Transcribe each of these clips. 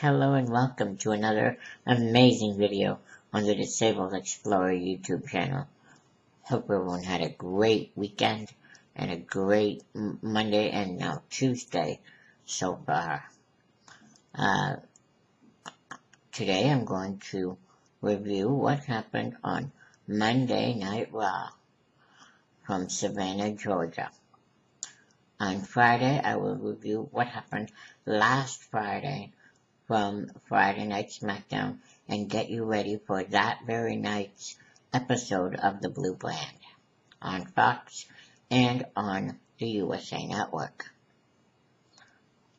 Hello and welcome to another amazing video on the Disabled Explorer YouTube channel. Hope everyone had a great weekend and a great Monday and now Tuesday so far. Today I'm going to review what happened on Monday Night Raw from Savannah, Georgia. On Friday I will review what happened last Friday from Friday Night SmackDown and get you ready for that very night's episode of the Bluw Brand on Fox and on the USA Network.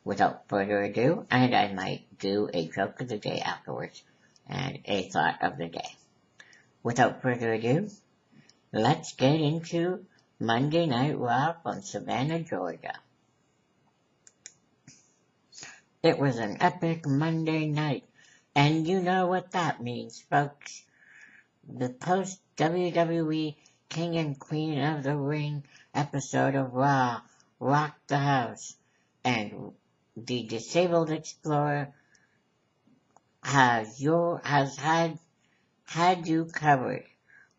Without further ado, and I might do a joke of the day afterwards and a thought of the day. Without further ado, let's get into Monday Night Raw from Savannah, Georgia. It was an epic Monday night, and you know what that means, folks. The post-WWE King and Queen of the Ring episode of Raw rocked the house, and the Disabled Explorer has had you covered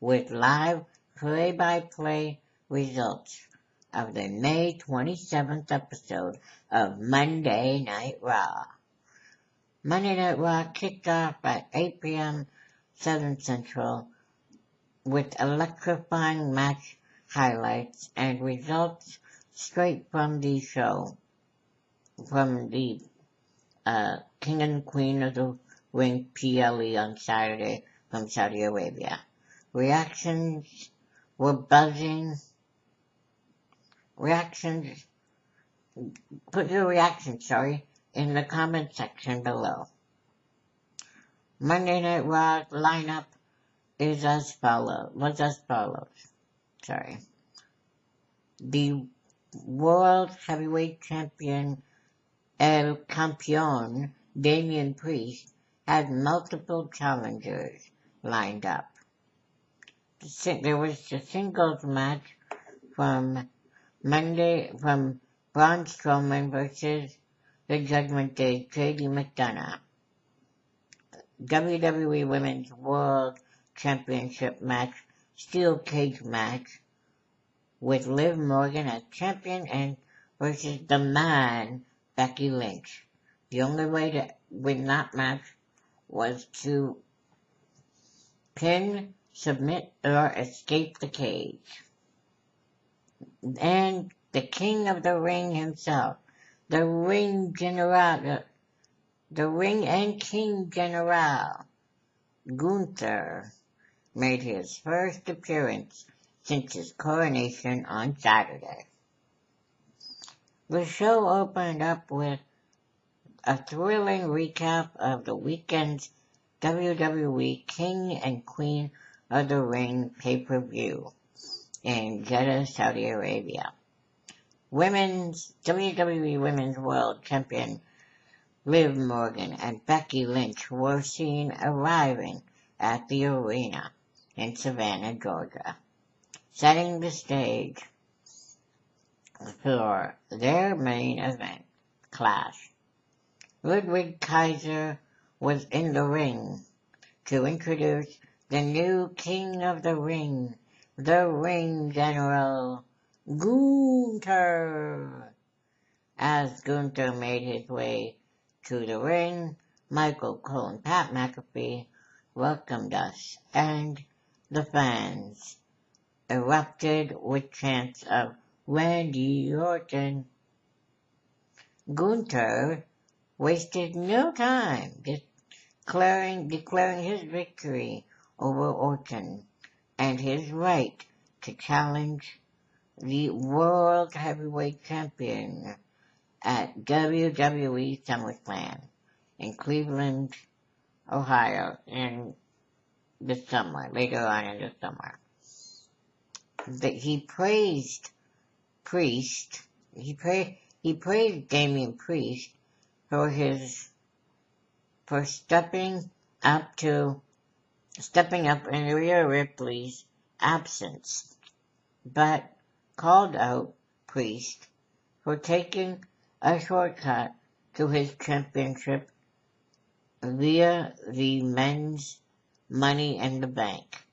with live play-by-play results of the May 27th episode of Monday Night Raw. Monday Night Raw kicked off at 8 p.m. Southern Central with electrifying match highlights and results straight from the show, from the King and Queen of the Ring PLE on Saturday from Saudi Arabia. Reactions were buzzing. Put your reactions, in the comment section below. Monday Night Raw's lineup was as follows. The World Heavyweight Champion El Campeón Damian Priest had multiple challengers lined up. There was a singles match from Braun Strowman versus the Judgment Day's JD McDonough. WWE Women's World Championship match, Steel Cage match, with Liv Morgan as champion and versus the Man, Becky Lynch. The only way to win that match was to pin, submit, or escape the cage. And the King of the Ring himself, the Ring and King General, Gunther, made his first appearance since his coronation on Saturday. The show opened up with a thrilling recap of the weekend's WWE King and Queen of the Ring pay-per-view in Jeddah, Saudi Arabia. WWE Women's World Champion Liv Morgan and Becky Lynch were seen arriving at the arena in Savannah, Georgia, setting the stage for their main event clash. Ludwig Kaiser was in the ring to introduce the new King of the Ring, the Ring General, Gunther. As Gunther made his way to the ring, Michael Cole and Pat McAfee welcomed us, and the fans erupted with chants of Randy Orton. Gunther wasted no time declaring his victory over Orton and his right to challenge the World Heavyweight Champion at WWE SummerSlam in Cleveland, Ohio, later on in the summer. He praised Damian Priest for stepping up in Rhea Ripley's absence, but called out Priest for taking a shortcut to his championship via the men's Money in the Bank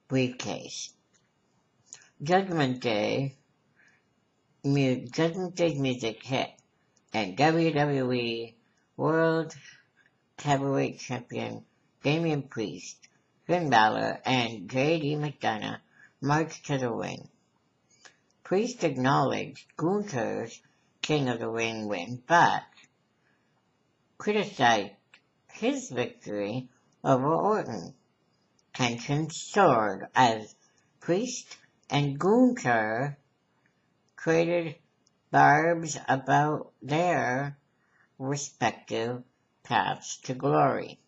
briefcase. Judgment Day's music hit, and WWE World Heavyweight Champion Damian Priest, Finn Balor, and J.D. McDonough marched to the ring. Priest acknowledged Gunther's King of the Ring win, but criticized his victory over Orton. Tension soared as Priest and Gunther traded barbs about their respective paths to glory.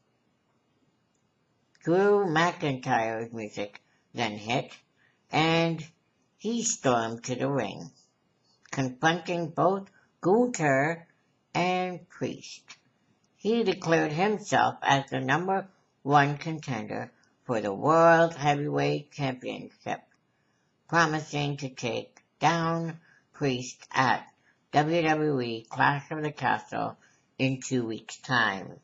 Drew McIntyre's music then hit, and he stormed to the ring, confronting both Gunther and Priest. He declared himself as the number one contender for the World Heavyweight Championship, promising to take down Priest at WWE Clash of the Castle in 2 weeks' time.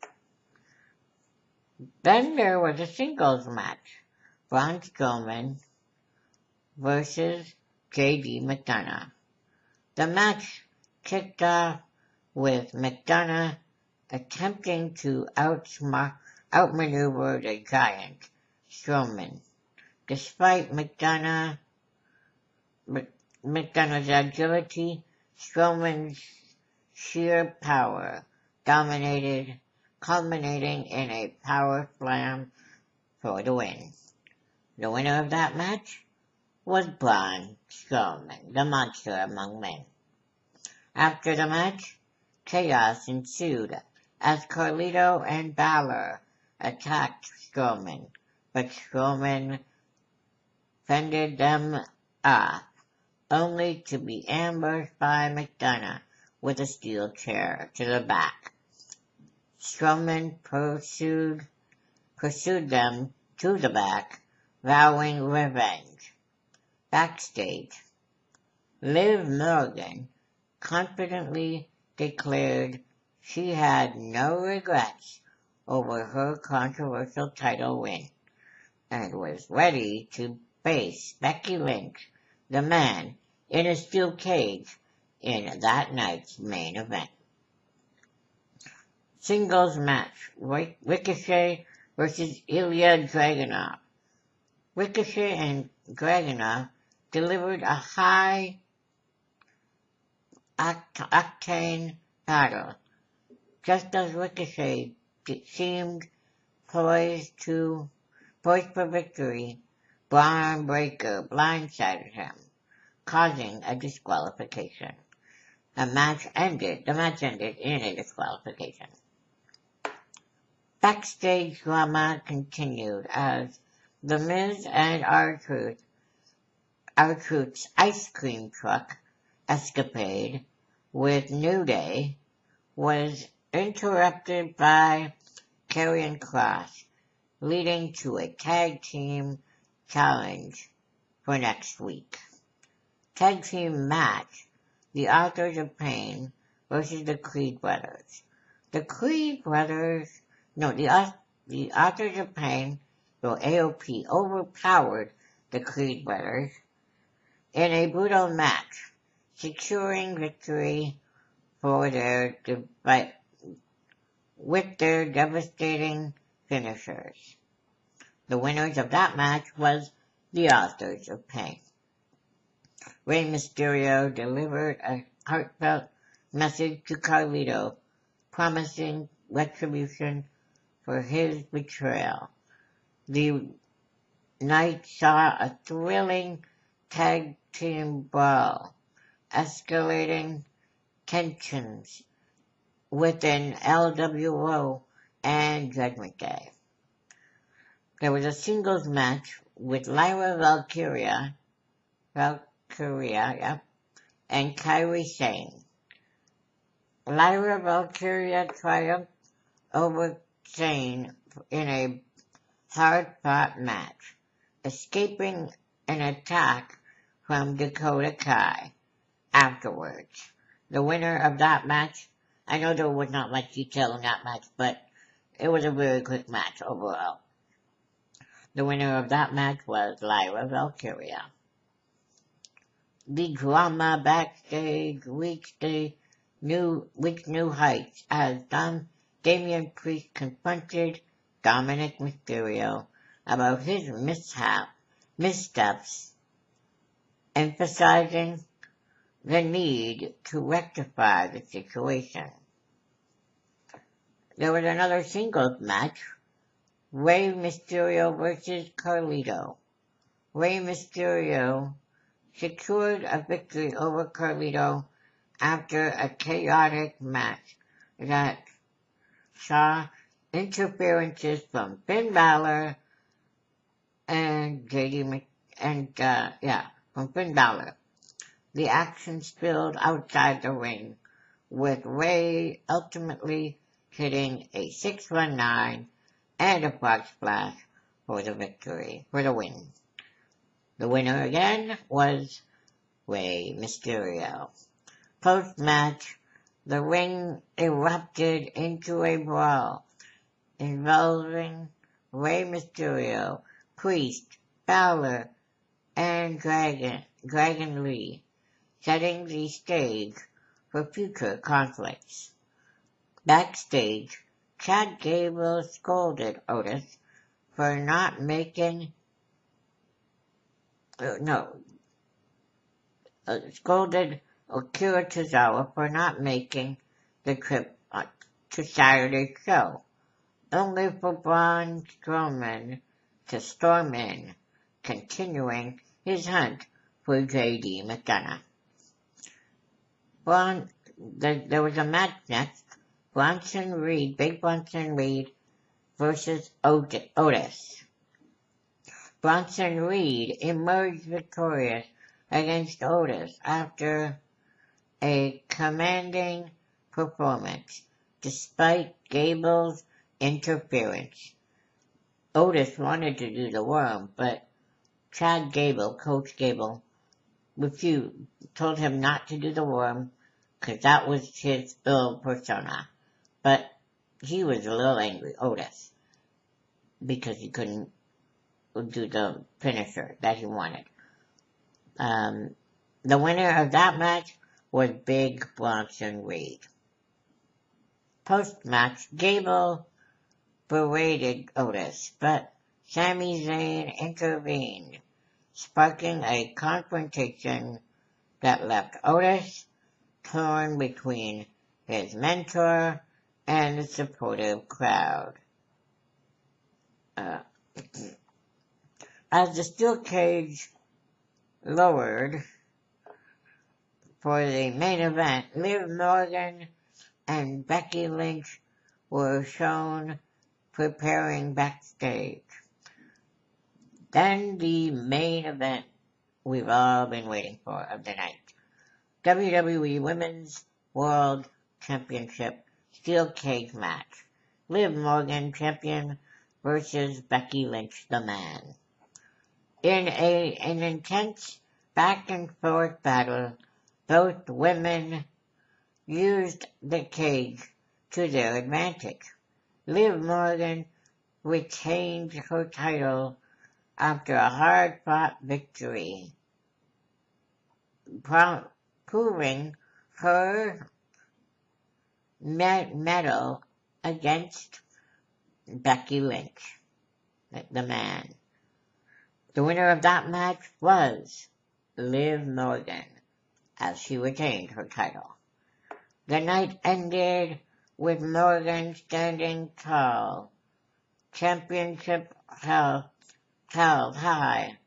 Then there was a singles match, Braun Strowman versus J.D. McDonough. The match kicked off with McDonough attempting to outmaneuver the giant Strowman. Despite McDonough's agility, Strowman's sheer power culminating in a power slam for the win. The winner of that match was Braun Strowman, the monster among men. After the match, chaos ensued as Carlito and Balor attacked Strowman, but Strowman fended them off, only to be ambushed by McDonough with a steel chair to the back. Strowman pursued them to the back, vowing revenge. Backstage, Liv Morgan confidently declared she had no regrets over her controversial title win, and was ready to face Becky Lynch, the man in a steel cage, in that night's main event. Singles match, Ricochet versus Ilya Dragunov. Ricochet and Dragunov delivered a high-octane battle. Just as Ricochet seemed poised for victory, Braun Breaker blindsided him, causing a disqualification. The match ended in a disqualification. Backstage drama continued as The Miz and R-Truth's ice cream truck escapade with New Day was interrupted by Karrion Kross, leading to a tag team challenge for next week. Tag team match, The Authors of Pain versus the Creed Brothers. The Authors of Pain, or AOP, overpowered the Creed Brothers in a brutal match, securing victory with their devastating finishers. The winners of that match was the Authors of Pain. Rey Mysterio delivered a heartfelt message to Carlito, promising retribution for his betrayal. The night saw a thrilling tag team brawl, escalating tensions within LWO and Judgment Day. There was a singles match with Lyra Valkyria, and Kairi Sane. Lyra Valkyria triumphed over Sane in a hard-fought match, escaping an attack from Dakota Kai afterwards. The winner of that match, I know there was not much detail in that match, but it was a very quick match overall. The winner of that match was Lyra Valkyria. The drama backstage reached new heights as Damian Priest confronted Dominic Mysterio about his missteps, emphasizing the need to rectify the situation. There was another singles match, Rey Mysterio versus Carlito. Rey Mysterio secured a victory over Carlito after a chaotic match that saw interferences from Finn Balor and from Finn Balor. The action spilled outside the ring, with Rey ultimately hitting a 619 and a frog splash for the win. The winner again was Rey Mysterio. Post-match, the ring erupted into a brawl involving Rey Mysterio, Priest, Balor, and Dragon Lee, setting the stage for future conflicts. Backstage, Chad Gable scolded Otis for not making scolded Akira Tozawa for not making the trip to Saturday's show, only for Braun Strowman to storm in, continuing his hunt for J.D. McDonough. There was a match next, Big Bronson Reed versus Otis. Bronson Reed emerged victorious against Otis after a commanding performance, despite Gable's interference. Otis wanted to do the worm, but Coach Gable, told him not to do the worm, because that was his ill persona. But he was a little angry, Otis, because he couldn't do the finisher that he wanted. The winner of that match was Big Bronson Reed. Post-match, Gable berated Otis, but Sami Zayn intervened, sparking a confrontation that left Otis torn between his mentor and the supportive crowd. As the steel cage lowered for the main event, Liv Morgan and Becky Lynch were shown preparing backstage. Then the main event we've all been waiting for of the night. WWE Women's World Championship Steel Cage match. Liv Morgan, champion, versus Becky Lynch, the man. In an intense back-and-forth battle, both women used the cage to their advantage. Liv Morgan retained her title after a hard-fought victory, proving her mettle against Becky Lynch, the man. The winner of that match was Liv Morgan, as she retained her title. The night ended with Morgan standing tall, championship held high,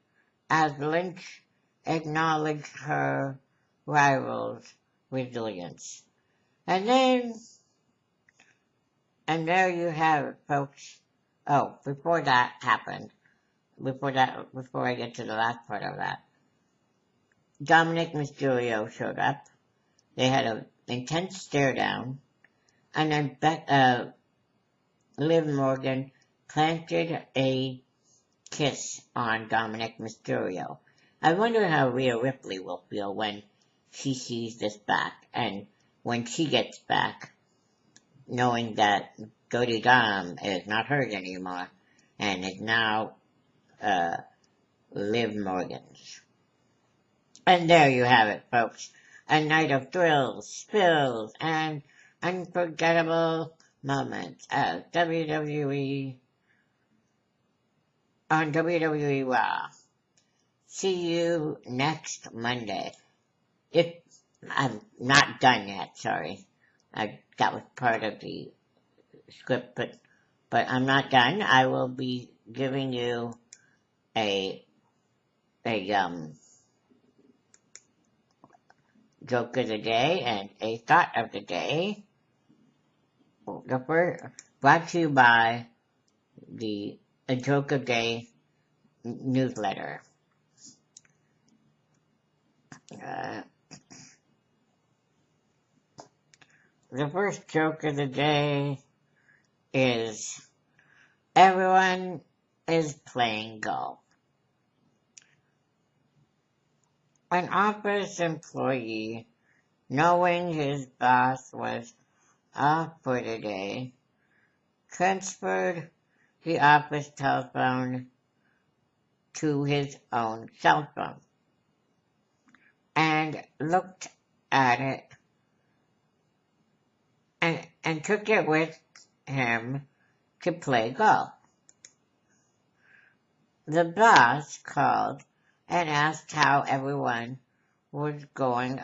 as Lynch acknowledged her rival's resilience. And there you have it, folks. Oh, before that happened, before I get to the last part of that, Dominic Mysterio showed up. They had an intense stare down, and then Liv Morgan planted a kiss on Dominic Mysterio. I wonder how Rhea Ripley will feel when she sees this back, and when she gets back, knowing that Cody Dom is not hurt anymore, and is now Liv Morgan's. And there you have it, folks. A night of thrills, spills, and unforgettable moments as WWE on WWE Raw. See you next Monday. If I'm not done yet, sorry. That was part of the script, but I'm not done. I will be giving you a joke of the day and a thought of the day. The first, brought to you by the AJokeADay Newsletter. The first joke of the day is everyone is playing golf. An office employee, knowing his boss was off for the day, transferred the office telephone to his own cell phone and looked at it and took it with him to play golf. The boss called and asked how everything was going,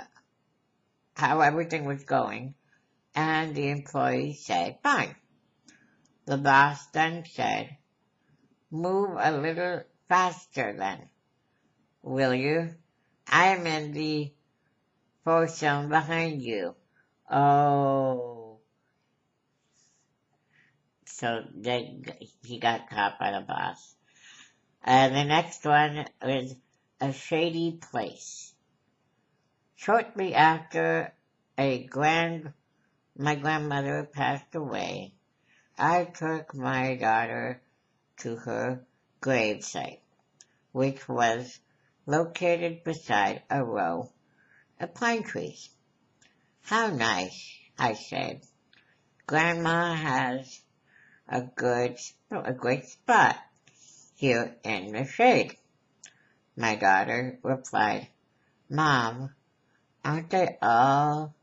and the employee said, fine. The boss then said, move a little faster then, will you? I am in the foursome behind you. Oh. So he got caught by the boss. The next one is a shady place. Shortly after my grandmother passed away, I took my daughter to her gravesite, which was located beside a row of pine trees. How nice, I said. Grandma has a great spot here in the shade. My daughter replied, Mom, aren't they all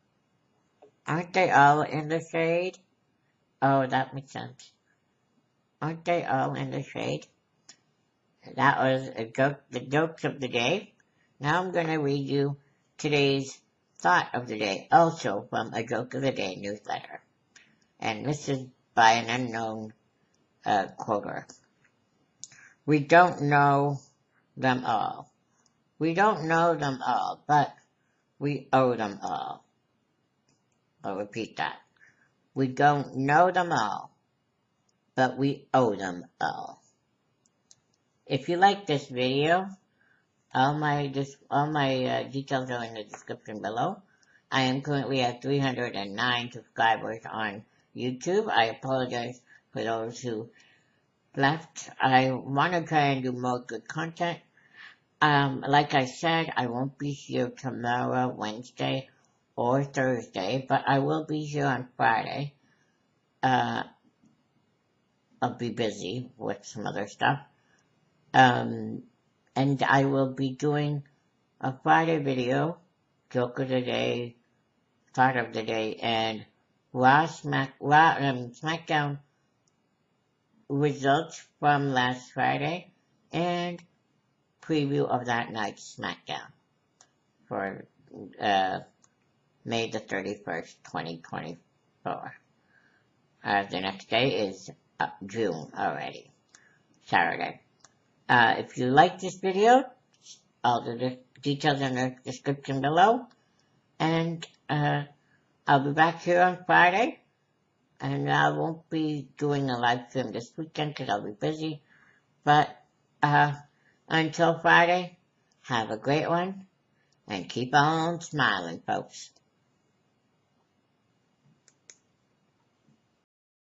in the shade? Oh, that makes sense. Aren't they all in the shade? That was the jokes of the day. Now I'm going to read you today's thought of the day, also from AJokeADay Newsletter. And this is by an unknown quoter. We don't know them all. We don't know them all, but we owe them all. I'll repeat that. We don't know them all, but we owe them all. If you like this video, all my details are in the description below. I am currently at 309 subscribers on YouTube. I apologize for those who left. I want to try and do more good content. Like I said, I won't be here tomorrow, Wednesday, or Thursday, but I will be here on Friday. I'll be busy with some other stuff. And I will be doing a Friday video, joke of the day, thought of the day, and SmackDown results from last Friday, and preview of that night's SmackDown for May the 31st, 2024. The next day is June already, Saturday. If you like this video, all the details in the description below, and I'll be back here on Friday, and I won't be doing a live stream this weekend because I'll be busy, but until Friday, have a great one, and keep on smiling, folks.